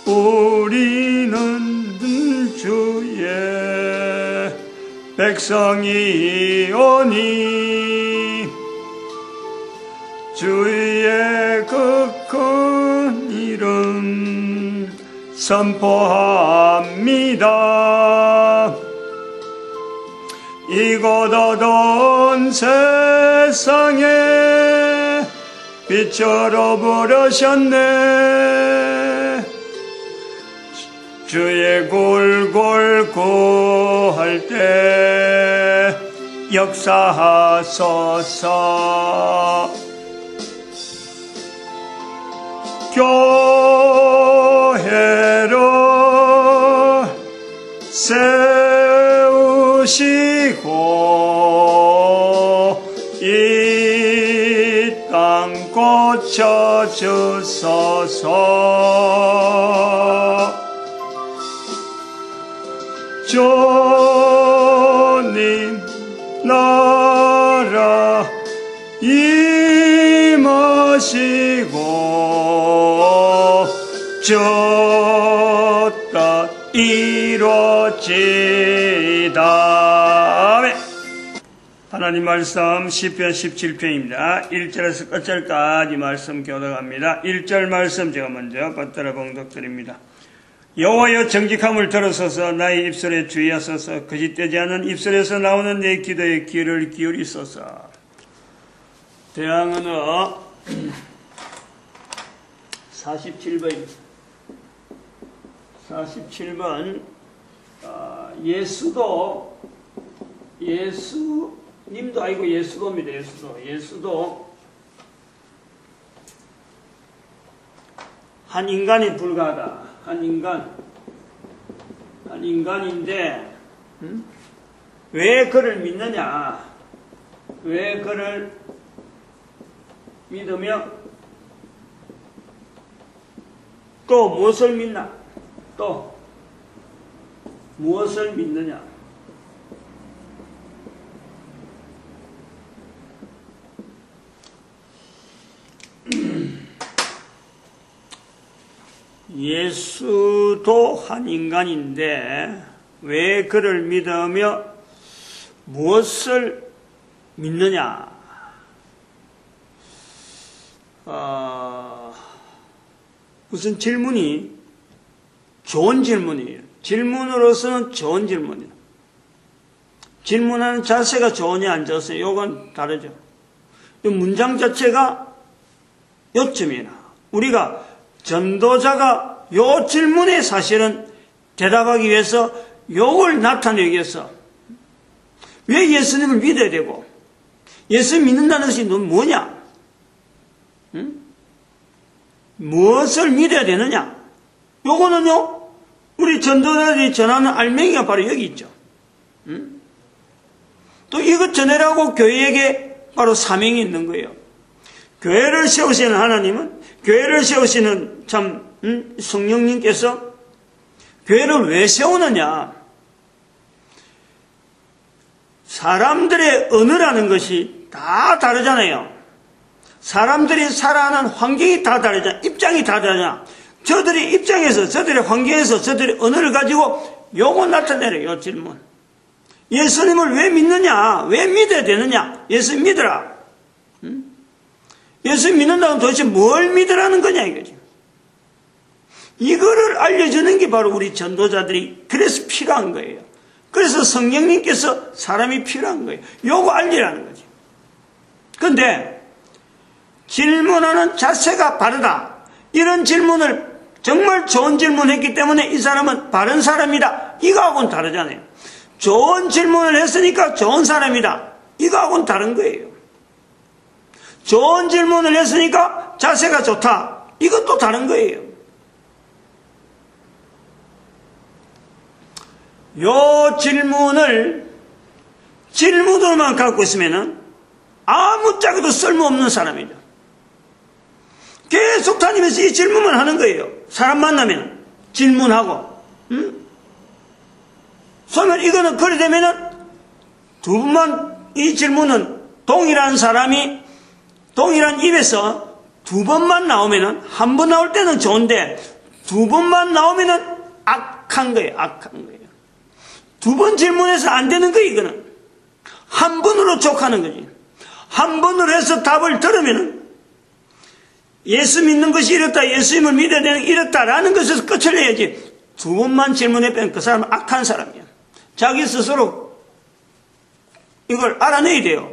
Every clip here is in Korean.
우리는 주의 백성이오니 주의 그 큰 이름 선포합니다. 이곳 어두운 세상에 빛으로 부르셨네. 주의 굴굴 구할 때 역사하소서. 교회로 세우시고 이 땅 고쳐주소서. 주님 나라 임하시고 주 뜻 이루어지다. 하나님 말씀 시편 17편입니다. 1절에서 끝절까지 말씀 교독합니다. 1절 말씀 제가 먼저 받들어 봉독드립니다. 여호와여 정직함을 들으소서. 나의 입술에 주의하소서. 거짓되지 않은 입술에서 나오는 내 기도에 귀를 기울이소서. 대항언어 47번입니다. 47번 예수님도 아니고 예수도입니다. 예수도 한 인간에 불과하다. 한 인간인데 왜 그를 믿느냐? 왜 그를 믿으며 또 무엇을 믿나? 또 무엇을 믿느냐? 예수도 한 인간인데 왜 그를 믿으며 무엇을 믿느냐? 무슨 질문이 좋은 질문이에요. 질문으로서는 좋은 질문이에요. 질문하는 자세가 좋으냐 안 좋으냐 이건 다르죠. 이 문장 자체가 요점이나 우리가 전도자가 요 질문에 사실은 대답하기 위해서 요걸 나타내기 위해서 왜 예수님을 믿어야 되고 예수 믿는다는 것이 넌 뭐냐? 응? 무엇을 믿어야 되느냐? 요거는요 우리 전도자들이 전하는 알맹이가 바로 여기 있죠. 응? 또 이것 전해라고 교회에게 바로 사명이 있는 거예요. 교회를 세우시는 하나님은 교회를 세우시는 성령님께서 교회를 왜 세우느냐? 사람들의 언어라는 것이 다 다르잖아요. 사람들이 살아가는 환경이 다 다르잖아. 입장이 다 다르잖아. 저들의 입장에서 저들의 환경에서 저들의 언어를 가지고 요거 나타내래요. 요 질문. 예수님을 왜 믿느냐? 왜 믿어야 되느냐? 예수 믿으라. 예수 믿는다면 도대체 뭘 믿으라는 거냐 이거지. 이거를 알려주는 게 바로 우리 전도자들이 그래서 필요한 거예요. 그래서 성령님께서 사람이 필요한 거예요. 요거 알리라는 거지. 그런데 질문하는 자세가 바르다. 이런 질문을 정말 좋은 질문했기 때문에 이 사람은 바른 사람이다. 이거하고는 다르잖아요. 좋은 질문을 했으니까 좋은 사람이다. 이거하고는 다른 거예요. 좋은 질문을 했으니까 자세가 좋다. 이것도 다른 거예요. 요 질문으로만 갖고 있으면은 아무짝에도 쓸모없는 사람이죠. 계속 다니면서 이 질문만 하는 거예요. 사람 만나면 질문하고, 그러면 이거는 그래 되면은 두 번만 이 질문은 동일한 사람이 동일한 입에서 두 번만 나오면은 한 번 나올 때는 좋은데 두 번만 나오면은 악한 거예요. 악한 거예요. 두 번 질문해서 안 되는 거예요. 이거는 한 번으로 족하는 거지. 한 번으로 해서 답을 들으면은 예수 믿는 것이 이렇다, 예수님을 믿어야 되는 게 이렇다라는 것에서 끝을 내야지. 두 번만 질문해 빼면 그 사람은 악한 사람이야. 자기 스스로 이걸 알아내야 돼요.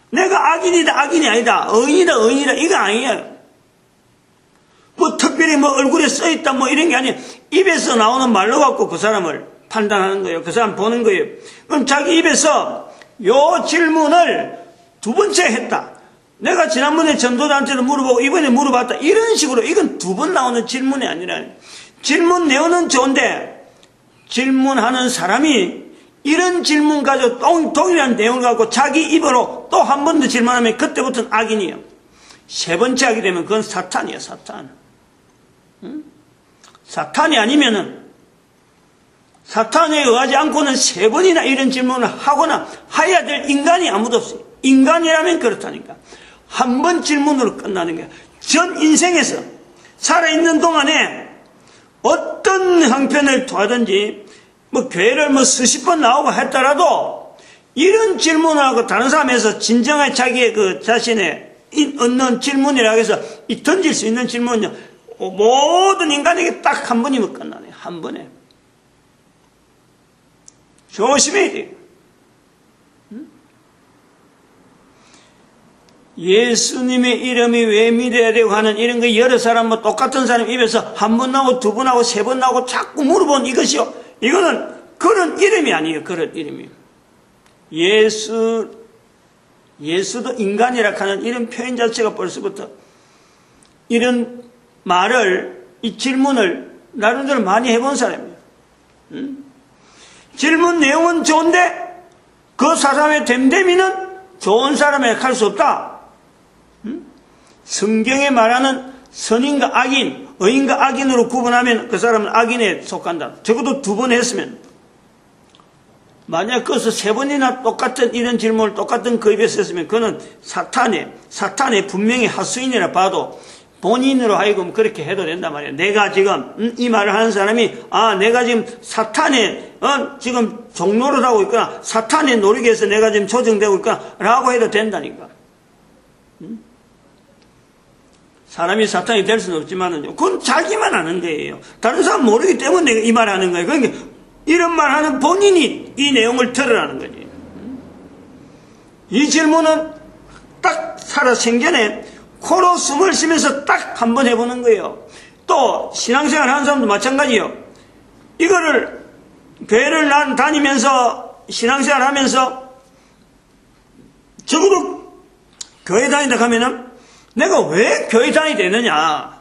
내가 악인이다, 악인이 아니다, 의인이다, 의인이다, 이거 아니에요. 뭐 특별히 뭐 얼굴에 써있다 뭐 이런 게 아니에요. 입에서 나오는 말로 갖고 그 사람을 판단하는 거예요. 그 사람 보는 거예요. 그럼 자기 입에서 요 질문을 두 번째 했다. 내가 지난번에 전도자한테도 물어보고 이번에 물어봤다. 이런 식으로 이건 두 번 나오는 질문이 아니라, 질문 내용은 좋은데 질문하는 사람이 이런 질문 가지고 동일한 내용을 갖고 자기 입으로 또 한 번 더 질문하면 그때부터는 악인이에요. 세 번째 하게 되면 그건 사탄이에요. 사탄. 응? 사탄이 아니면은, 사탄에 의하지 않고는 세 번이나 이런 질문을 하거나 해야 될 인간이 아무도 없어요. 인간이라면 그렇다니까. 한 번 질문으로 끝나는 거야. 전 인생에서 살아있는 동안에 어떤 형편을 토하든지 뭐 교회를 뭐 수십 번 나오고 했더라도 이런 질문을 하고 다른 사람에서 진정한 자기의 그 자신의 얻는 질문이라고 해서 이 던질 수 있는 질문은요, 모든 인간에게 딱 한 번이면 끝나네요. 한 번에. 조심해야 돼요. 예수님의 이름이 왜 믿어야 되고 하는 이런 거 여러 사람 뭐 똑같은 사람 입에서 한 번 나오고 두 번 나오고 세 번 나오고 자꾸 물어본 이것이요. 이거는 그런 이름이 아니에요. 그런 이름이. 예수도 인간이라 하는 이런 표현 자체가 벌써부터 이런 말을, 이 질문을 나름대로 많이 해본 사람이에요. 질문 내용은 좋은데 그 사람의 됨됨이는 좋은 사람에게 할 수 없다. 성경에 말하는 선인과 악인, 의인과 악인으로 구분하면 그 사람은 악인에 속한다. 적어도 두 번 했으면. 만약 그것을 세 번이나 똑같은 이런 질문을 똑같은 그 입에서 했으면 그는 사탄의 분명히 하수인이라 봐도 본인으로 하여금 그렇게 해도 된단 말이에요. 내가 지금 이 말을 하는 사람이 내가 지금 사탄의 지금 종로를 하고 있구나, 사탄의 노력에서 내가 지금 조정되고 있구나 라고 해도 된다니까. 사람이 사탄이 될 수는 없지만은요, 그건 자기만 아는 거예요. 다른 사람 모르기 때문에 내가 이 말 하는 거예요. 그러니까 이런 말 하는 본인이 이 내용을 들으라는 거지. 이 질문은 딱 살아 생전에 코로 숨을 쉬면서 딱 한 번 해보는 거예요. 또 신앙생활 하는 사람도 마찬가지예요. 이거를 교회를 다니면서 신앙생활 하면서 적어도 교회 다닌다 하면은 내가 왜 교회 다니게 되느냐,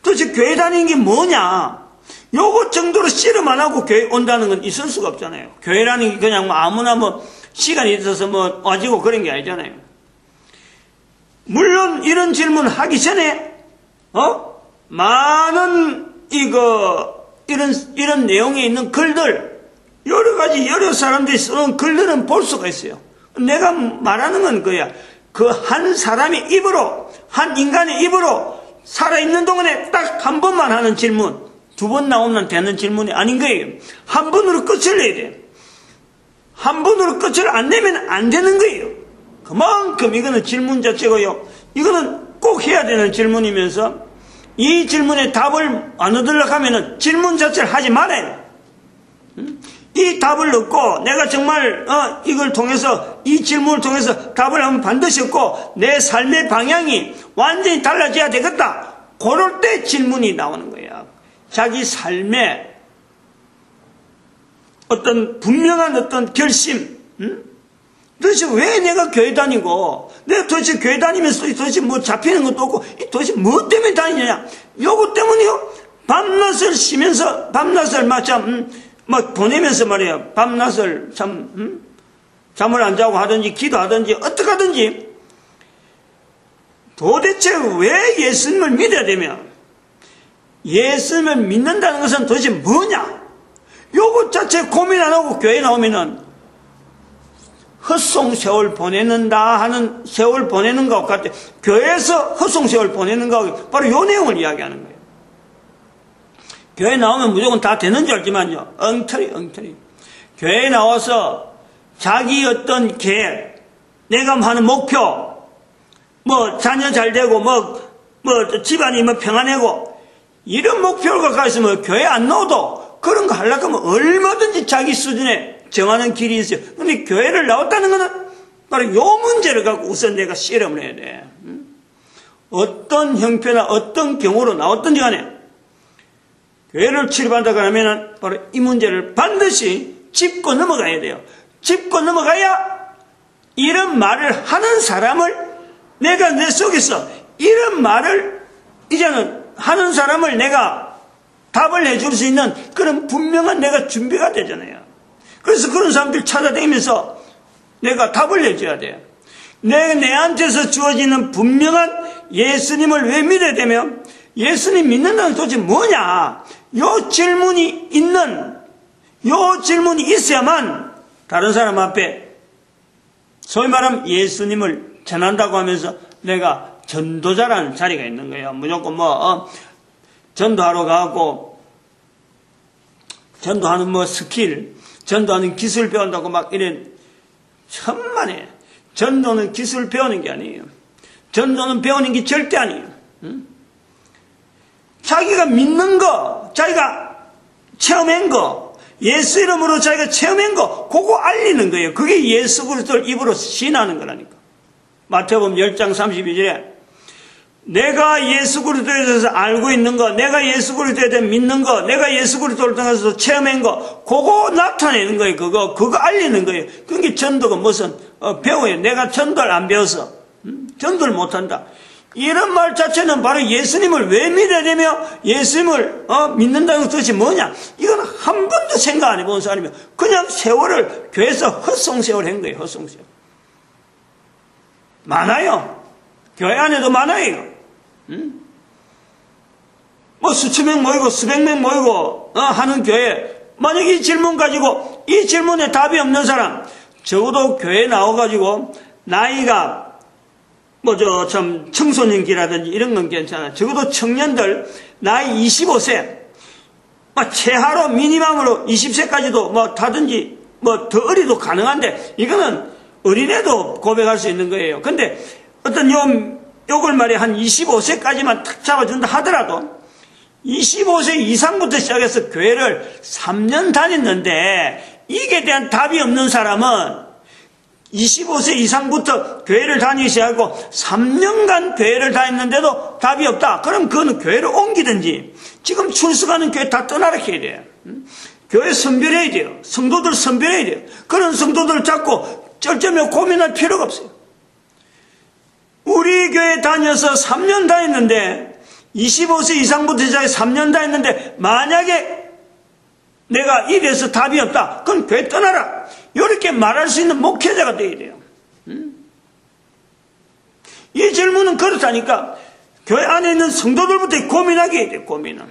도대체 교회 다니는 게 뭐냐, 요거 정도로 씨름 안 하고 교회 온다는 건 있을 수가 없잖아요. 교회라는 게 그냥 뭐 아무나 뭐 시간이 있어서 뭐 와지고 그런 게 아니잖아요. 물론 이런 질문 하기 전에 많은 이런 내용에 있는 글들, 여러 가지 여러 사람들이 쓰는 글들은 볼 수가 있어요. 내가 말하는 건 그야. 그 한 사람의 입으로, 한 인간의 입으로 살아있는 동안에 딱 한 번만 하는 질문, 두 번 나오면 되는 질문이 아닌 거예요. 한 번으로 끝을 내야 돼요. 한 번으로 끝을 안 내면 안 되는 거예요. 그만큼 이거는 질문 자체고요. 이거는 꼭 해야 되는 질문이면서 이 질문에 답을 안 얻으려고 하면은 질문 자체를 하지 말아요. 이 답을 얻고 내가 정말 이걸 통해서, 이 질문을 통해서 답을 하면 반드시 얻고 내 삶의 방향이 완전히 달라져야 되겠다. 그럴 때 질문이 나오는 거야. 자기 삶에 어떤 분명한 어떤 결심, 도대체 왜 내가 교회 다니고, 내가 도대체 교회 다니면서 도대체 뭐 잡히는 것도 없고, 도대체 뭐 때문에 다니냐? 요거 때문에요. 밤낮을 쉬면서, 밤낮을 막 보내면서 말이야. 밤낮을 잠을 안 자고 하든지, 기도하든지, 어떻게 하든지, 도대체 왜 예수님을 믿어야 되며, 예수님을 믿는다는 것은 도대체 뭐냐? 요것 자체 고민 안 하고 교회 나오면은, 헛송 세월 보내는다 하는 세월 보내는 것 같아. 교회에서 헛송 세월 보내는 것 같아. 바로 요 내용을 이야기하는 거예요. 교회 나오면 무조건 다 되는 줄 알지만요. 엉터리. 교회에 나와서 자기 어떤 계획, 내가 하는 목표, 뭐 자녀 잘 되고 뭐 집안이 뭐 평안하고 이런 목표를 갖고 있으면 교회 안 나와도 그런 거 하려고 하면 얼마든지 자기 수준에 정하는 길이 있어요. 근데 교회를 나왔다는 거는 바로 요 문제를 갖고 우선 내가 실험을 해야 돼. 어떤 형편이나 어떤 경우로 나왔든지 간에 교회를 출입한다고 하면 바로 이 문제를 반드시 짚고 넘어가야 돼요. 짚고 넘어가야 이런 말을 하는 사람을 내가 내 속에서 이런 말을 이제는 하는 사람을 내가 답을 해줄 수 있는 그런 분명한 내가 준비가 되잖아요. 그래서 그런 사람들 찾아다니면서 내가 답을 해줘야 돼요. 내한테서 주어지는 분명한 예수님을 왜 믿어야 되며 예수님 믿는다는 도대체 뭐냐? 요 질문이 있어야만 다른 사람 앞에 소위 말하면 예수님을 전한다고 하면서 내가 전도자라는 자리가 있는 거예요. 무조건 전도하러 가고 전도하는 스킬, 전도하는 기술 배운다고 막 이런 천만에 전도는 기술 배우는 게 아니에요. 전도는 배우는 게 절대 아니에요. 자기가 믿는 거, 자기가 체험한 거, 예수 이름으로 자기가 체험한 거, 그거 알리는 거예요. 그게 예수 그리스도를 입으로 신하는 거라니까. 마태복음 10장 32절에 내가 예수 그리스도에 대해서 알고 있는 거, 내가 예수 그리스도에 대해 믿는 거, 내가 예수 그리스도를 통해서 체험한 거, 그거 나타내는 거예요. 그거 알리는 거예요. 그게 전도가 무슨 배워요. 내가 전도를 안 배워서 전도를 못한다. 이런 말 자체는 바로 예수님을 왜 믿어야 되며 예수님을 믿는다는 것 도대체 뭐냐? 이건 한 번도 생각 안 해본 사람이면 그냥 세월을 교회에서 헛송세월 한 거예요. 헛송세월. 많아요. 교회 안에도 많아요. 뭐 수천 명 모이고 수백 명 모이고 하는 교회, 만약 이 질문 가지고 이 질문에 답이 없는 사람, 적어도 교회에 나와가지고 나이가 청소년기라든지 이런 건 괜찮아. 적어도 청년들 나이 25세 최하로 미니멈으로 20세까지도 다든지 더 어리도 가능한데 이거는 어린애도 고백할 수 있는 거예요. 근데 어떤 요걸 말이야 한 25세까지만 탁 잡아준다 하더라도 25세 이상부터 시작해서 교회를 3년 다녔는데 이게 대한 답이 없는 사람은 25세 이상부터 교회를 다니기 시작하고 3년간 교회를 다녔는데도 답이 없다. 그럼 그거는 교회를 옮기든지 지금 출석하는 교회 다 떠나라 해야 돼요. 교회 선별해야 돼요. 성도들 선별해야 돼요. 그런 성도들을 잡고 쩔쩔며 고민할 필요가 없어요. 우리 교회 다녀서 3년 다녔는데 25세 이상부터 시작해서 3년 다녔는데 만약에 내가 이래서 답이 없다. 그럼 교회 떠나라. 이렇게 말할 수 있는 목회자가 되어야 돼요. 이 질문은 그렇다니까 교회 안에 있는 성도들부터 고민하게 해야 돼요. 고민은.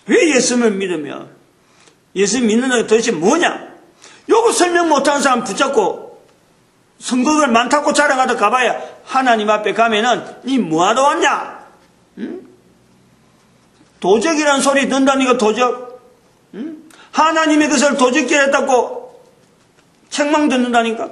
왜 예수님을 믿으며 예수 믿는 게 도대체 뭐냐? 요거 설명 못하는 사람 붙잡고 성도들 많다고 자랑하다 가봐야 하나님 앞에 가면은 니 뭐하러 왔냐? 도적이라는 소리 듣는다니까 도적. 하나님의 것을 도적질 했다고 책망 듣는다니까.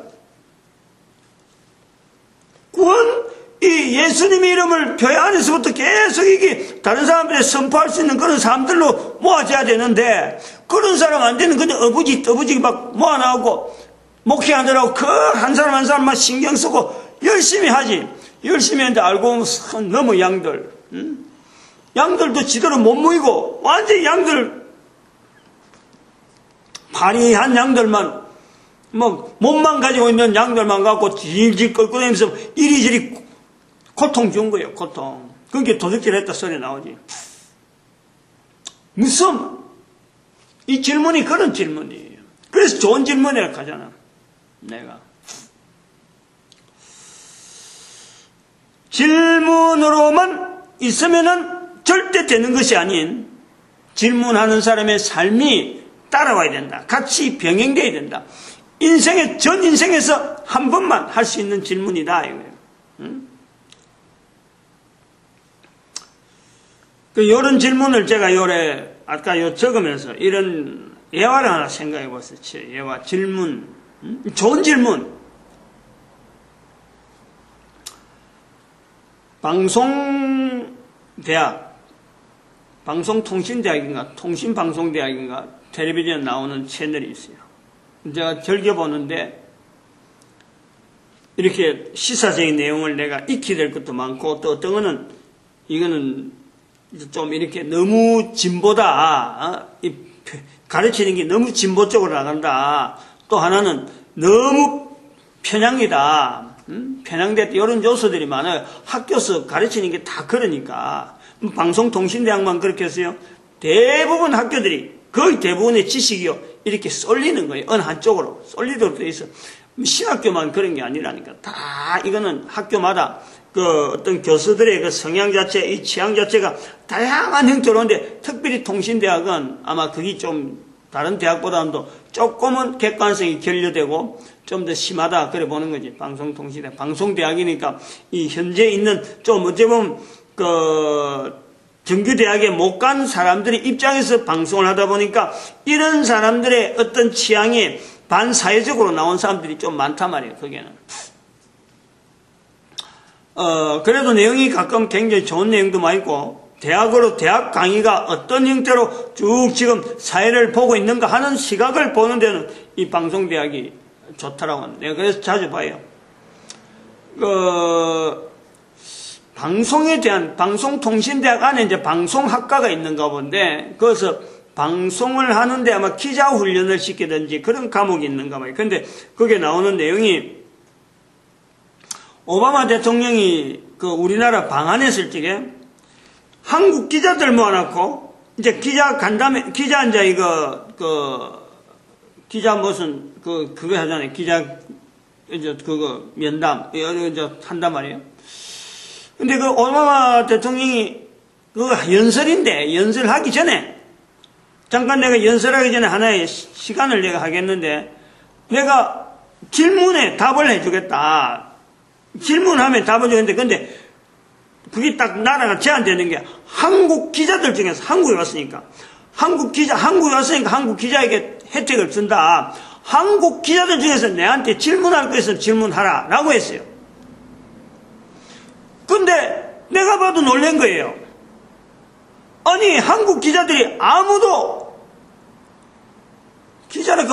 이 예수님의 이름을 교회 안에서부터 계속 이게 다른 사람들이 선포할 수 있는 그런 사람들로 모아져야 되는데 그런 사람 안 되는 그냥 어부지 막 모아나오고 목회하느라고 그 한 사람 한 사람만 신경 쓰고 열심히 하지. 열심히 했는데 알고 보면 너무 양들도 지대로 못 모이고 완전히 양들 파리한 양들만 몸만 가지고 있는 양들만 갖고 질질 끌고 다니면서 이리저리 고통 준 거예요. 고통. 그게 도둑질 했다 소리 나오지. 무슨 이 질문이 그런 질문이에요. 그래서 좋은 질문이라고 하잖아. 내가 질문으로만 있으면은 절대 되는 것이 아닌 질문하는 사람의 삶이 따라와야 된다. 같이 병행돼야 된다. 전 인생에서 한 번만 할 수 있는 질문이다. 이거예요. 요런 질문을 제가 아까 적으면서 이런 예화를 하나 생각해 봤어요. 예화, 질문. 좋은 질문. 방송통신대학인가, 통신방송대학인가, 텔레비전에 나오는 채널이 있어요. 제가 즐겨보는데, 이렇게 시사적인 내용을 내가 익히게 될 것도 많고, 또 어떤 거는, 이거는 좀 이렇게 너무 진보다, 가르치는 게 너무 진보 쪽으로 나간다. 또 하나는 너무 편향이다. 편향됐다. 이런 요소들이 많아요. 학교에서 가르치는 게 다 그러니까. 방송통신대학만 그렇게 했어요. 대부분 학교들이, 거의 대부분의 지식이요. 이렇게 쏠리는 거예요. 어느 한쪽으로. 쏠리도록 돼 있어. 신학교만 그런 게 아니라니까. 다 이거는 학교마다 어떤 교수들의 그 성향 자체, 이 취향 자체가 다양한 형태로 오는데, 특별히 통신대학은 아마 그게 좀 다른 대학보다는 조금은 객관성이 결여되고 좀 더 심하다. 그래 보는 거지. 방송통신대학. 방송대학이니까 이 현재 있는 좀 어찌 보면 정규대학에 못 간 사람들의 입장에서 방송을 하다 보니까 이런 사람들의 어떤 취향이 반사회적으로 나온 사람들이 좀 많단 말이에요. 거기에는. 그래도 내용이 가끔 굉장히 좋은 내용도 많이 있고, 대학 강의가 어떤 형태로 쭉 지금 사회를 보고 있는가 하는 시각을 보는 데는 이 방송대학이 좋다라고 합니다. 내가 그래서 자주 봐요. 방송에 대한, 방송통신대학 안에 이제 방송학과가 있는가 본데, 거기서 방송을 하는데 아마 기자 훈련을 시키든지 그런 과목이 있는가 봐요. 근데 거기에 나오는 내용이, 오바마 대통령이 우리나라 방한했을 적에 한국 기자들 모아놓고, 이제 기자 간담회, 기자 이제 기자 무슨, 그거 하잖아요. 기자, 이제 면담, 이제 한단 말이에요. 근데 오바마 대통령이, 연설인데, 연설하기 전에, 잠깐 내가 연설하기 전에 하나의 시간을 내가 하겠는데, 내가 질문에 답을 해주겠다. 질문하면 답을 주는데, 근데, 그게 딱 나라가 제한되는 게, 한국 기자들 중에서, 한국에 왔으니까 한국 기자에게 혜택을 준다. 한국 기자들 중에서 내한테 질문할 거 있으면 질문하라. 라고 했어요. 근데 내가 봐도 놀란 거예요. 아니, 한국 기자들이 아무도, 기자라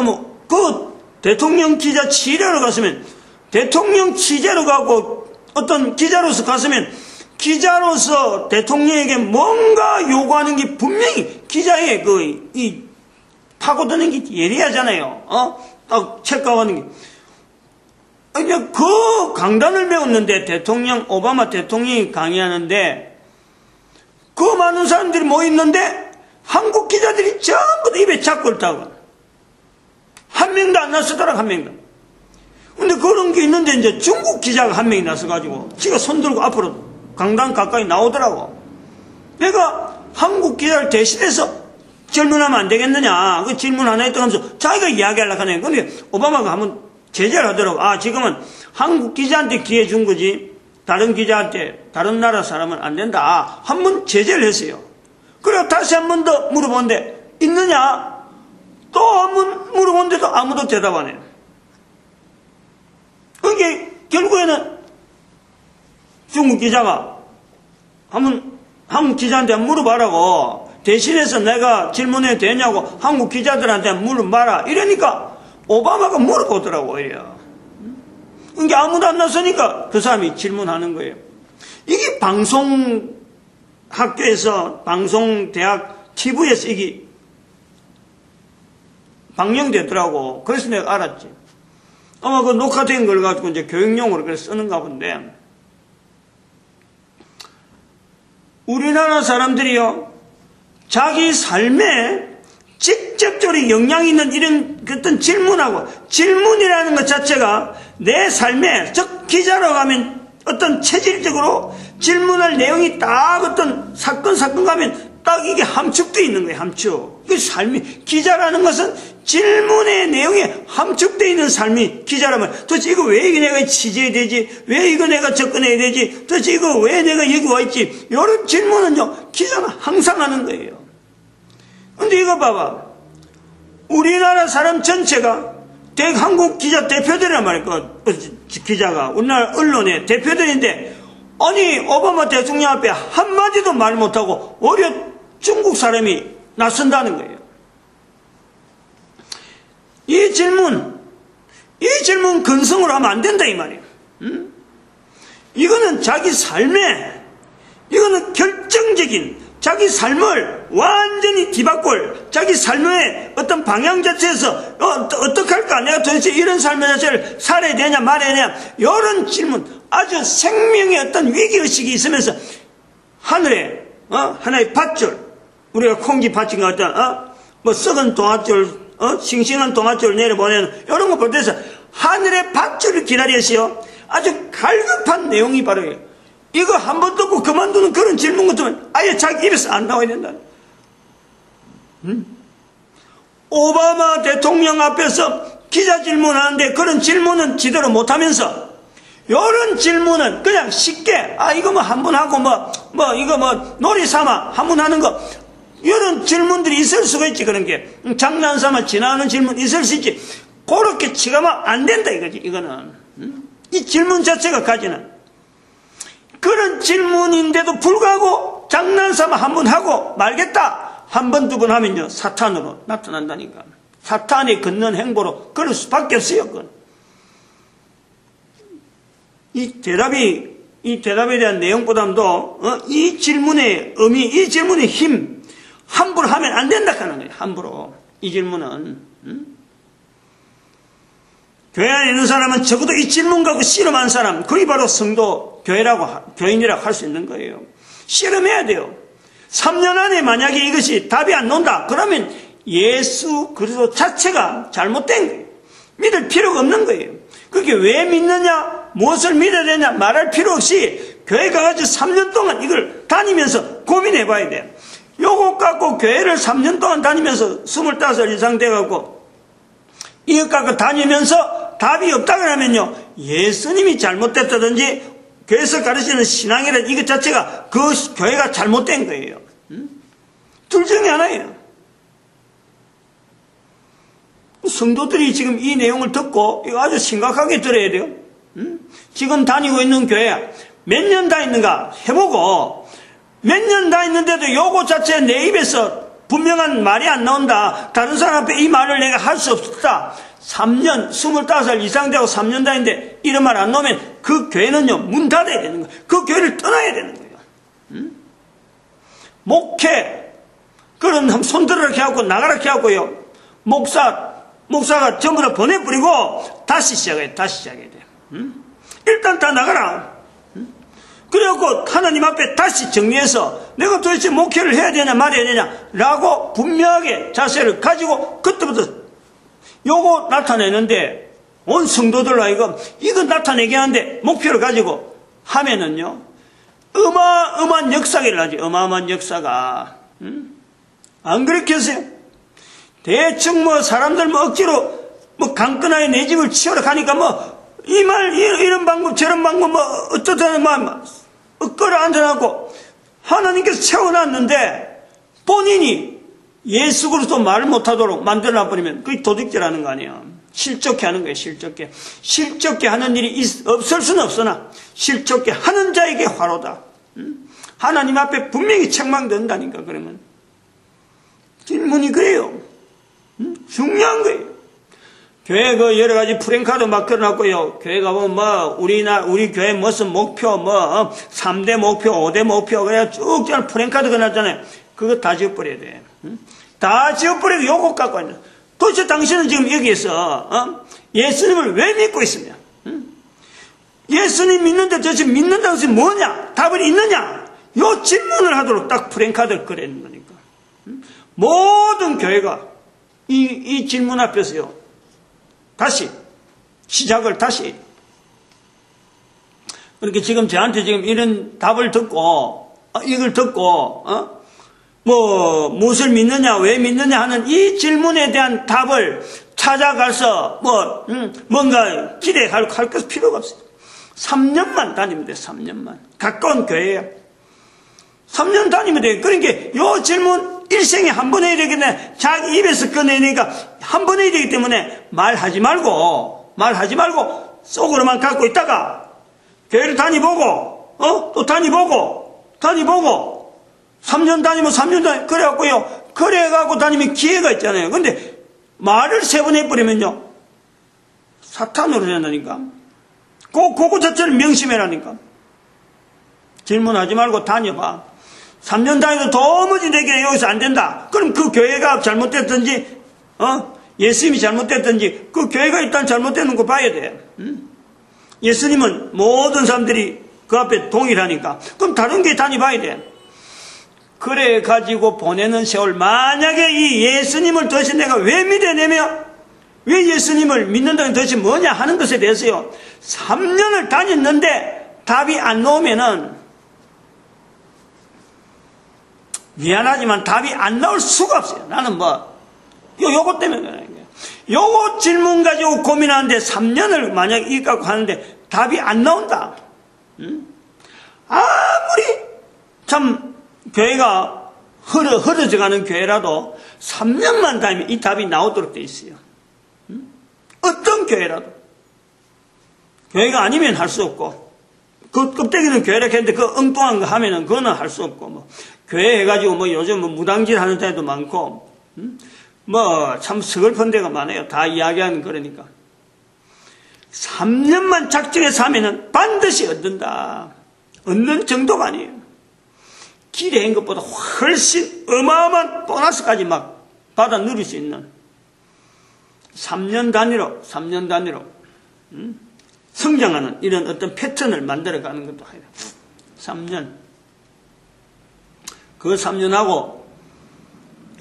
대통령 기자 취재로 갔으면, 대통령 취재로 가고, 어떤 기자로서 갔으면, 기자로서 대통령에게 뭔가 요구하는 게 분명히 기자의 파고드는 게 예리하잖아요. 딱 체크하는 게. 이제 강단을 배웠는데 오바마 대통령이 강의하는데 그 많은 사람들이 모였는데 한국 기자들이 전부 다 입에 잡고 있다고. 한 명도 안 나서더라, 한 명도. 근데 그런 게 있는데 이제 중국 기자가 한 명이 나서가지고 지가 손 들고 앞으로 강당 가까이 나오더라고. 내가 한국 기자를 대신해서 질문하면 안 되겠느냐. 그 질문 하나 했다 하면서 자기가 이야기하려고 하네. 근데 오바마가 한번 제재를 하더라고. 지금은 한국 기자한테 기회 준 거지. 다른 기자한테, 다른 나라 사람은 안 된다. 한번 제재를 했어요. 그래서 다시 한 번 더 물어보는데, 있느냐? 또 한 번 물어보는데도 아무도 대답 안 해. 그게 결국에는 중국 기자가 한국 기자한테 물어봐라고, 대신해서 내가 질문해도 되냐고 한국 기자들한테 물어봐라. 이러니까 오바마가 물어보더라고. 그러니까 아무도 안 나서니까 그 사람이 질문하는 거예요. 이게 방송학교에서, 방송대학 TV에서 이게 방영되더라고. 그래서 내가 알았지. 아마 녹화된 걸 가지고 이제 교육용으로 그래서 쓰는가 본데, 우리나라 사람들이요, 자기 삶에 직접적으로 영향이 있는 이런 어떤 질문이라는 것 자체가 내 삶에, 즉 기자로 가면 어떤 체질적으로 질문할 내용이 딱 어떤 사건 가면 딱 이게 함축되어 있는 거예요. 함축. 그 삶이, 기자라는 것은 질문의 내용에 함축되어 있는 삶이 기자라면, 도대체 이거 왜 이거 내가 취재해야 되지? 왜 이거 내가 접근해야 되지? 도대체 이거 왜 내가 여기 와 있지? 이런 질문은요, 기자는 항상 하는 거예요. 근데 이거 봐봐. 우리나라 사람 전체가 한국 기자 대표들이란 말이야. 기자가 우리나라 언론의 대표들인데, 아니 오바마 대통령 앞에 한마디도 말 못하고 오히려 중국 사람이 나선다는 거예요. 이 질문 근성으로 하면 안 된다 이 말이에요. 이거는 자기 삶에, 이거는 결정적인 자기 삶을 완전히 뒤바꿀, 자기 삶의 어떤 방향 자체에서 어떻게 할까? 내가 도대체 이런 삶의 자체를 살아야 되냐 말아야 되냐, 이런 질문, 아주 생명의 어떤 위기의식이 있으면서 하늘에 하나의 밧줄, 우리가 콩지 밭인 것 같다, 뭐 썩은 동아줄, 싱싱한 동아줄 내려보내는 이런 거 볼 때서 하늘의 밧줄을 기다리시오. 아주 갈급한 내용이 바로 이에요. 이거 한 번 듣고 그만두는 그런 질문 같으면 아예 자기 입에서 안 나와야 된다. 오바마 대통령 앞에서 기자 질문하는데 그런 질문은 제대로 못하면서 이런 질문은 그냥 쉽게 이거 뭐 한 번 하고 이거 뭐 놀이 삼아 한 번 하는 거, 이런 질문들이 있을 수가 있지. 그런 게 장난 삼아 지나가는 질문 있을 수 있지. 그렇게 치가면 안 된다 이거지. 이거는 이 질문 자체가 가지는 그런 질문인데도 불구하고 장난삼아 한 번 하고 말겠다 한 번 두 번 하면요 사탄으로 나타난다니까. 사탄이 걷는 행보로 그럴 수밖에 없어요. 그건. 이 대답에 대한 내용보다도 이 질문의 의미, 이 질문의 힘, 함부로 하면 안 된다 하는 거예요. 함부로. 이 질문은 교회 안에 있는 사람은 적어도 이 질문 갖고 씨름한 사람, 그게 바로 성도 교인이라고 할 수 있는 거예요. 씨름해야 돼요. 3년 안에 만약에 이것이 답이 안 나온다 그러면 예수 그리스도 자체가 잘못된 거예요. 믿을 필요가 없는 거예요. 그게 왜 믿느냐, 무엇을 믿어야 되냐 말할 필요 없이 교회 가가지고 3년 동안 이걸 다니면서 고민해 봐야 돼요. 요것 갖고 교회를 3년 동안 다니면서 25 이상 돼갖고 이것 갖고 다니면서 답이 없다 그러면요, 예수님이 잘못됐다든지 교회에서 가르치는 신앙이란 이것 자체가 그 교회가 잘못된 거예요. 둘 중에 하나예요. 성도들이 지금 이 내용을 듣고 이거 아주 심각하게 들어야 돼요. 지금 다니고 있는 교회 몇 년 다녔는가 해보고, 몇 년 다녔는데도 요거 자체 내 입에서 분명한 말이 안 나온다, 다른 사람 앞에 이 말을 내가 할 수 없다, 3년 25살 이상 되고 3년 다니는데 이런 말 안 나오면 그 교회는요 문 닫아야 되는 거예요. 그 교회를 떠나야 되는 거예요. 목회 그런 손들어 이렇게 하고 나가라 이렇게 하고요, 목사가 전부 다 보내버리고 다시 시작해야 돼요. 일단 다 나가라. 그래갖고 하나님 앞에 다시 정리해서 내가 도대체 목회를 해야 되냐 말해야 되냐 라고 분명하게 자세를 가지고 그때부터 요거 나타내는데, 온 성도들로 이거 나타내게 하는데 목표를 가지고 하면은요 어마어마한 역사가 일어나지. 어마어마한 역사가. 안 그렇게 하세요? 대충 사람들 억지로 강건하게 내 집을 치우러 가니까 이 말 이런 방법 저런 방법 어쩌다는 끌어앉아놓고 하나님께서 채워놨는데 본인이 예수 그리스도 말을 못하도록 만들어놔버리면 그게 도둑질하는 거 아니에요. 실족해 하는 거예요. 실족해 하는 일이 없을 수는 없으나 실족해 하는 자에게 화로다. 하나님 앞에 분명히 책망된다니까. 그러면 질문이 그래요. 중요한 거예요. 교회 여러 가지 프랭카드 막 걸어놨고요. 교회 가보면 우리 교회 무슨 목표 3대 목표 5대 목표 그래 쭉 프랭카드 걸어놨잖아요. 그거 다 지워버려야 돼. 다 지워버리고 요거 갖고 있는. 도대체 당신은 지금 여기에서 예수님을 왜 믿고 있으냐? 예수님 믿는데 도대체 믿는다는 것이 뭐냐? 답은 있느냐? 요 질문을 하도록 딱 프랭카드를 걸어있는 거니까. 모든 교회가 이 질문 앞에서요 다시 시작을 다시. 그렇게 지금 저한테 지금 이런 답을 듣고 이걸 듣고 무엇을 믿느냐, 왜 믿느냐 하는 이 질문에 대한 답을 찾아가서 뭔가 기대할 것 필요가 없어요. 3년만 다니면 돼, 3년만. 가까운 교회야. 3년 다니면 돼. 그러니까 요 질문 일생에 한 번 해야 되겠네. 자기 입에서 꺼내니까 한 번 해야 되기 때문에 말하지 말고 속으로만 갖고 있다가 교회를 다니보고, 또 다니보고 3년 다니면 3년 다니고 그래갖고 다니면 기회가 있잖아요. 근데 말을 3번 해버리면요, 사탄으로 된다니까. 그거 자체를 명심해라니까. 질문하지 말고 다녀봐. 3년 다녀도 도무지 내게 여기서 안 된다. 그럼 그 교회가 잘못됐든지, 예수님이 잘못됐든지, 그 교회가 일단 잘못되는 거 봐야 돼. 예수님은 모든 사람들이 그 앞에 동일하니까. 그럼 다른 교회 다녀봐야 돼. 그래 가지고 보내는 세월, 만약에 이 예수님을 도대체 내가 왜 믿어내며, 왜 예수님을 믿는다는 도대체 뭐냐 하는 것에 대해서요, 3년을 다녔는데 답이 안 나오면은, 미안하지만 답이 안 나올 수가 없어요. 나는 요거 때문에 그래. 요거 질문 가지고 고민하는데 3년을 만약 이갖고 하는데 답이 안 나온다. 아무리 참 교회가 흐려져가는 교회라도 3년만 다니면 이 답이 나오도록 돼 있어요. 어떤 교회라도. 교회가 아니면 할 수 없고, 그 껍데기는 교회라 했는데 그 엉뚱한 거 하면은 그거는 할 수 없고, 교회 해가지고 요즘 무당질 하는 데도 많고, 참 서글픈 데가 많아요. 다 이야기하는 거라니까. 3년만 작정해서 하면은 반드시 얻는다. 얻는 정도가 아니에요. 기대한 것보다 훨씬 어마어마한 보너스까지 막 받아 누릴 수 있는 3년 단위로 성장하는 이런 어떤 패턴을 만들어가는 것도 해요. 3년. 그 3년하고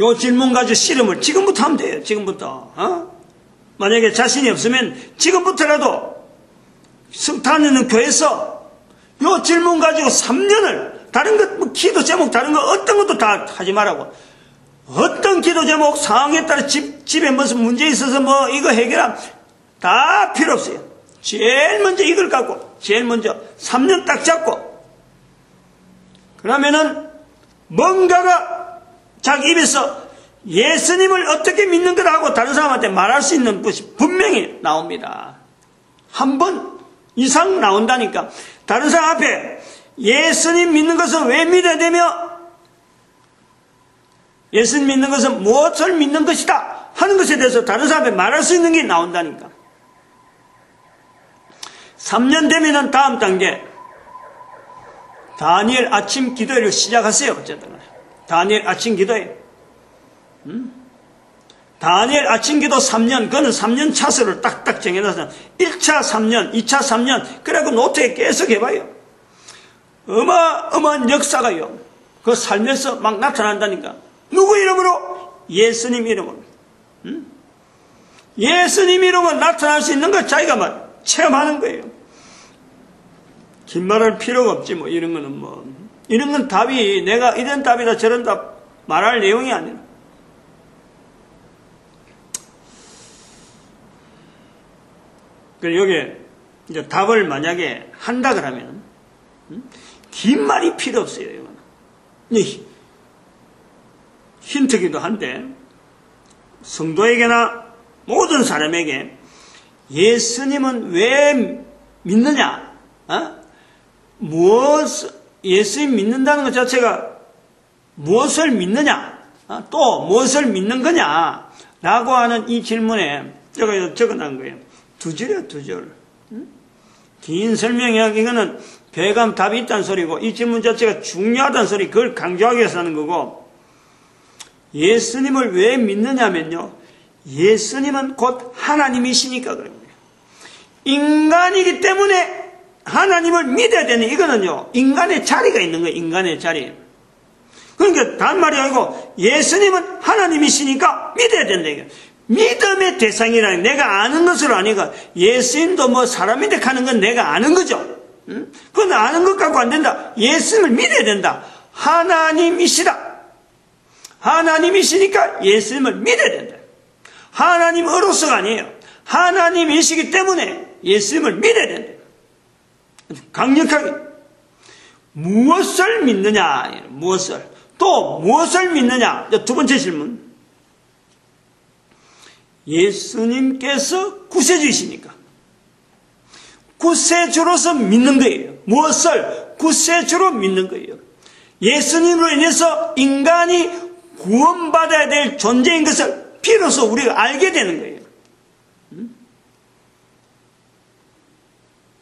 요 질문 가지고 씨름을 지금부터 하면 돼요. 지금부터. 만약에 자신이 없으면 지금부터라도 다니는 교회에서 요 질문 가지고 3년을 다른 것, 기도 제목 다른 거 어떤 것도 다 하지 말라고. 어떤 기도 제목 상황에 따라 집에 무슨 문제 있어서 이거 해결함 다 필요 없어요. 제일 먼저 이걸 갖고 제일 먼저 3년 딱 잡고, 그러면은 뭔가가 자기 입에서 예수님을 어떻게 믿는 거다 하고 다른 사람한테 말할 수 있는 것이 분명히 나옵니다. 한 번 이상 나온다니까. 다른 사람 앞에 예수님 믿는 것은 왜 믿어야 되며, 예수님 믿는 것은 무엇을 믿는 것이다 하는 것에 대해서 다른 사람 앞에 말할 수 있는 게 나온다니까. 3년 되면은 다음 단계, 다니엘 아침 기도회를 시작하세요. 어쨌든 다니엘 아침 기도회. 다니엘 아침 기도 3년, 그거는 3년 차수를 딱딱 정해놔서 1차 3년, 2차 3년, 그래갖고 노트에 계속 해봐요. 어마어마한 역사가요, 그 살면서 막 나타난다니까. 누구 이름으로? 예수님 이름으로. 예수님 이름으로 나타날 수 있는 걸 자기가 막 체험하는 거예요. 긴 말할 필요가 없지, 이런 거는 이런 건 답이, 내가 이런 답이다 저런 답 말할 내용이 아니라. 여기에 이제 답을 만약에 한다 그러면, 긴 말이 필요 없어요, 이거는. 힌트기도 한데, 성도에게나 모든 사람에게 예수님은 왜 믿느냐? 예수님 믿는다는 것 자체가 무엇을 믿느냐? 또 무엇을 믿는 거냐? 라고 하는 이 질문에 제가 적어놓은 거예요. 2절이야, 2절. 긴 설명이야. 이거는 교회감 답이 있다는 소리고, 이 질문 자체가 중요하다는 소리, 그걸 강조하기 위해서 하는 거고, 예수님을 왜 믿느냐면요, 예수님은 곧 하나님이시니까 그런 거예요. 인간이기 때문에 하나님을 믿어야 되는, 이거는요, 인간의 자리가 있는 거예요. 인간의 자리. 그러니까 단 말이 아니고 예수님은 하나님이시니까 믿어야 된다, 이거. 믿음의 대상이라는, 내가 아는 것으로 아니까, 예수님도 사람인데 하는 건 내가 아는 거죠. 그건 아는 것 갖고 안 된다. 예수님을 믿어야 된다. 하나님이시다. 하나님이시니까 예수님을 믿어야 된다. 하나님으로서가 아니에요. 하나님이시기 때문에 예수님을 믿어야 된다. 강력하게. 무엇을 믿느냐? 무엇을? 또 무엇을 믿느냐? 두 번째 질문. 예수님께서 구세주이시니까. 구세주로서 믿는 거예요. 무엇을? 구세주로 믿는 거예요. 예수님으로 인해서 인간이 구원받아야 될 존재인 것을 비로소 우리가 알게 되는 거예요.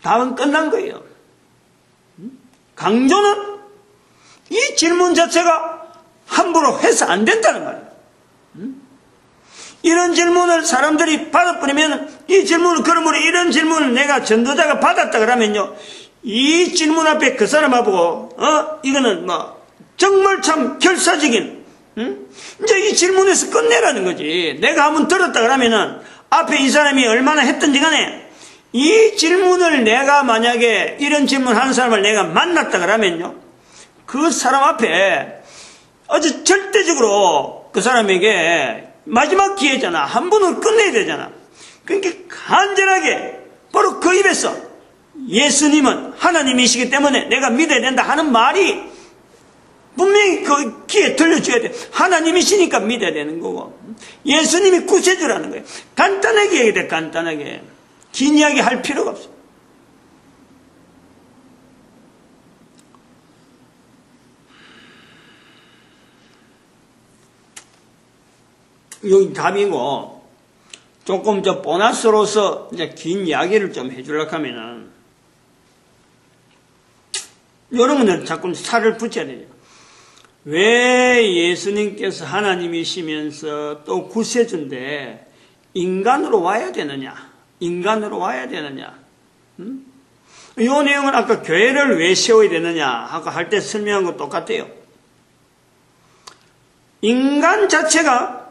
답은 끝난 거예요. 강조는 이 질문 자체가 함부로 해서 안 된다는 말이에요. 이런 질문을 사람들이 받아버리면, 이 질문을, 그러므로 이런 질문을 내가 전도자가 받았다 그러면요, 이 질문 앞에 그 사람하고, 이거는 정말 참 결사적인, 이제 이 질문에서 끝내라는 거지. 내가 한번 들었다 그러면은, 앞에 이 사람이 얼마나 했든지 간에, 이 질문을 내가 만약에 이런 질문 하는 사람을 내가 만났다 그러면요, 그 사람 앞에 아주 절대적으로 그 사람에게 마지막 기회잖아. 한 번은 끝내야 되잖아. 그러니까 간절하게 바로 그 입에서 예수님은 하나님이시기 때문에 내가 믿어야 된다 하는 말이 분명히 그 귀에 들려줘야 돼. 하나님이시니까 믿어야 되는 거고, 예수님이 구세주라는 거예요. 간단하게 얘기해 돼. 간단하게. 긴 이야기 할 필요가 없어. 여기 답이고, 조금 보너스로서 이제 긴 이야기를 좀 해주려고 하면은, 여러분들 자꾸 살을 붙여야 돼요. 왜 예수님께서 하나님이시면서 또 구세주인데 인간으로 와야 되느냐? 인간으로 와야 되느냐? 이 내용은 아까 교회를 왜 세워야 되느냐? 아까 할 때 설명한 거 똑같아요. 인간 자체가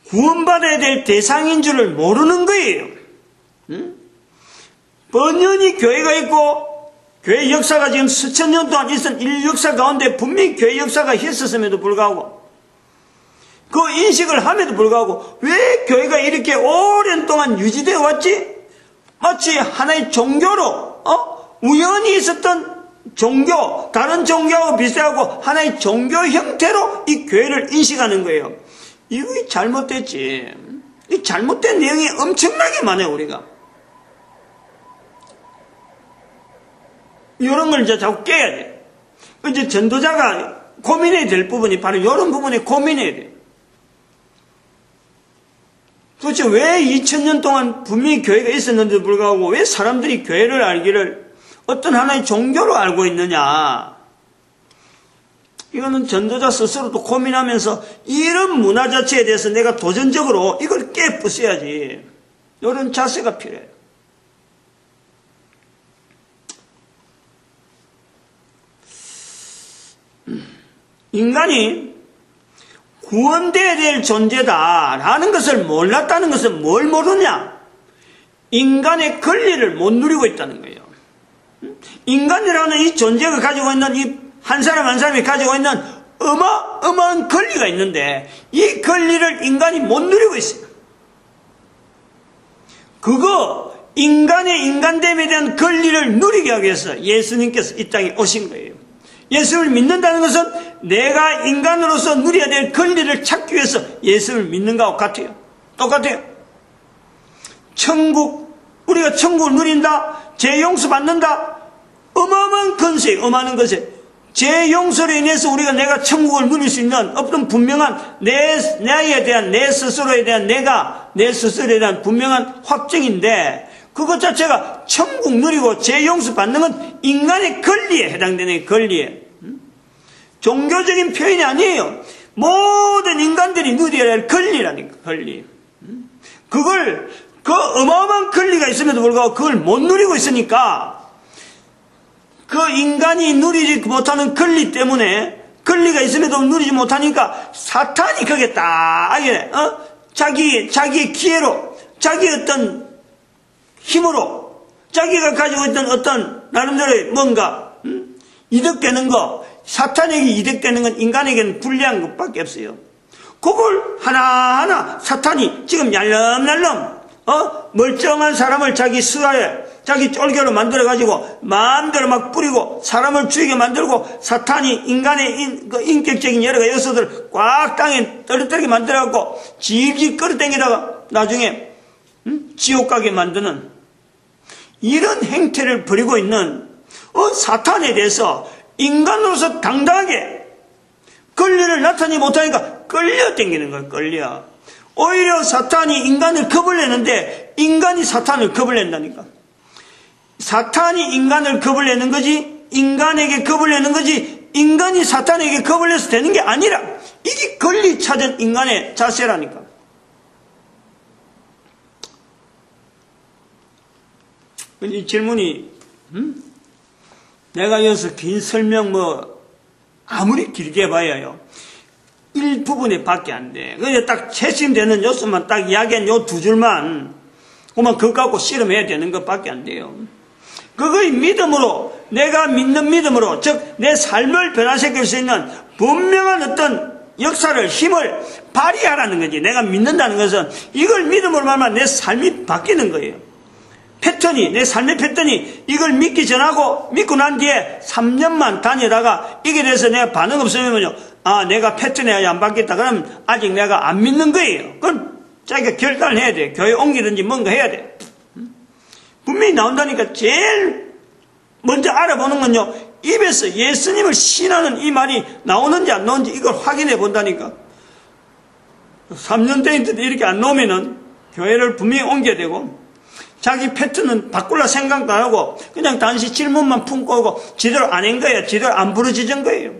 구원받아야 될 대상인 줄을 모르는 거예요. 번연히 교회가 있고, 교회 역사가 지금 수천 년 동안 있었던 인류 역사 가운데 분명히 교회 역사가 있었음에도 불구하고, 그 인식을 함에도 불구하고, 왜 교회가 이렇게 오랜 동안 유지되어 왔지? 마치 하나의 종교로, 우연히 있었던 종교, 다른 종교하고 비슷하고 하나의 종교 형태로 이 교회를 인식하는 거예요. 이거 잘못됐지. 이 잘못된 내용이 엄청나게 많아요, 우리가. 이런 걸 이제 자꾸 깨야 돼. 이제 전도자가 고민해야 될 부분이 바로 이런 부분에 고민해야 돼. 도대체 왜 2000년 동안 분명히 교회가 있었는데도 불구하고 왜 사람들이 교회를 알기를 어떤 하나의 종교로 알고 있느냐. 이거는 전도자 스스로도 고민하면서 이런 문화 자체에 대해서 내가 도전적으로 이걸 깨부숴야지. 이런 자세가 필요해요. 인간이 구원되어야 될 존재다라는 것을 몰랐다는 것은 뭘 모르냐? 인간의 권리를 못 누리고 있다는 거예요. 인간이라는 이 존재가 가지고 있는 이 한 사람 한 사람이 가지고 있는 어마어마한 권리가 있는데 이 권리를 인간이 못 누리고 있어요. 그거 인간의 인간됨에 대한 권리를 누리게 하기 위해서 예수님께서 이 땅에 오신 거예요. 예수를 믿는다는 것은 내가 인간으로서 누려야 될 권리를 찾기 위해서 예수를 믿는 것과 같아요. 똑같아요. 우리가 천국을 누린다, 죄 용서 받는다, 어마어마한 권세, 어마어마한 것에 죄 용서로 인해서 내가 천국을 누릴 수 있는 어떤 분명한 나에 대한 내 스스로에 대한 내 스스로에 대한 분명한 확정인데 그것 자체가 천국 누리고 죄 용서 받는 건 인간의 권리에 해당되는 권리에. 종교적인 표현이 아니에요. 모든 인간들이 누려야 할 권리라니까, 권리. 그 어마어마한 권리가 있음에도 불구하고 그걸 못 누리고 있으니까 그 인간이 누리지 못하는 권리 때문에 권리가 있음에도 누리지 못하니까 사탄이 거기에 딱 자기의 기회로 자기의 어떤 힘으로 자기가 가지고 있던 어떤 나름대로의 뭔가 이득되는 거 사탄에게 이득되는 건 인간에게는 불리한 것밖에 없어요. 그걸 하나하나 사탄이 지금 얄름얄름 멀쩡한 사람을 자기 수하에 자기 쫄개로 만들어가지고 마음대로 막 뿌리고 사람을 죽이게 만들고 사탄이 인간의 인격적인 여러 가지 요소들을 꽉 땅에 떨어뜨리게 만들어갖고 질질 끌어당기다가 나중에 지옥 가게 만드는 이런 행태를 벌이고 있는 사탄에 대해서 인간으로서 당당하게 권리를 나타내지 못하니까 끌려당기는 거예요. 끌려. 오히려 사탄이 인간을 겁을 내는데 인간이 사탄을 겁을 낸다니까. 사탄이 인간을 겁을 내는 거지 인간에게 겁을 내는 거지 인간이 사탄에게 겁을 내서 되는 게 아니라 이게 권리 찾은 인간의 자세라니까. 이 질문이 내가 여기서 긴 설명 아무리 길게 봐야요 일부분에 밖에 안 돼. 그냥 딱 핵심되는 요소만 딱 이야기한 요 두 줄만 그만 그거 갖고 씨름해야 되는 것밖에 안 돼요. 그거의 믿음으로 내가 믿는 믿음으로 즉 내 삶을 변화시킬 수 있는 분명한 어떤 역사를 힘을 발휘하라는 거지. 내가 믿는다는 것은 이걸 믿음으로 말하면 내 삶이 바뀌는 거예요. 패턴이 내 삶의 패턴이 이걸 믿기 전하고 믿고 난 뒤에 3년만 다니다가 이게 돼서 내가 반응 없으면요 내가 패턴이 아직 안 바뀌었다 그러면 아직 내가 안 믿는 거예요. 그럼 자기가 결단을 해야 돼. 교회 옮기든지 뭔가 해야 돼. 분명히 나온다니까. 제일 먼저 알아보는 건요 입에서 예수님을 신하는 이 말이 나오는지 안 나오는지 이걸 확인해 본다니까. 3년 됐는데도 이렇게 안 나오면은 교회를 분명히 옮겨야 되고 자기 패턴은 바꾸려 생각도 안 하고 그냥 단지 질문만 품고 오고 제대로 안 한 거예요. 제대로 안 부르짖은 거예요.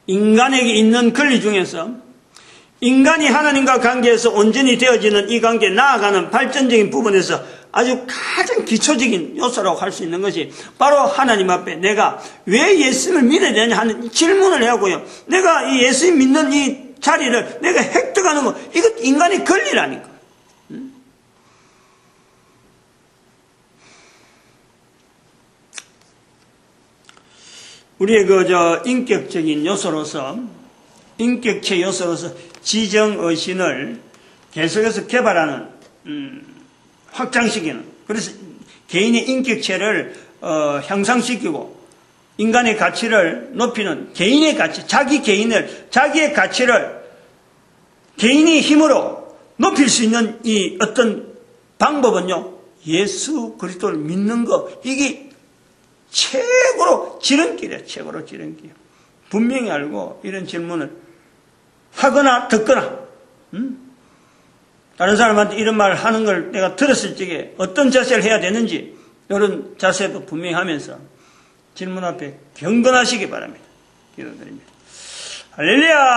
인간에게 있는 권리 중에서 인간이 하나님과 관계에서 온전히 되어지는 이 관계에 나아가는 발전적인 부분에서 아주 가장 기초적인 요소라고 할 수 있는 것이 바로 하나님 앞에 내가 왜 예수님을 믿어야 되냐 하는 질문을 하고요. 내가 이 예수님 믿는 이 자리를 내가 획득하는 거 이것 인간의 권리라니까. 우리의 인격적인 요소로서, 인격체 요소로서 지정의신을 계속해서 개발하는, 확장시키는, 그래서 개인의 인격체를, 향상시키고, 인간의 가치를 높이는 개인의 가치, 자기의 가치를 개인의 힘으로 높일 수 있는 이 어떤 방법은요, 예수 그리스도를 믿는 거, 이게 최고로 지름길이에요. 최고로 지름길. 분명히 알고 이런 질문을 하거나 듣거나 다른 사람한테 이런 말을 하는 걸 내가 들었을 적에 어떤 자세를 해야 되는지 이런 자세도 분명히 하면서 질문 앞에 경건하시기 바랍니다. 기도드립니다. 할렐루야.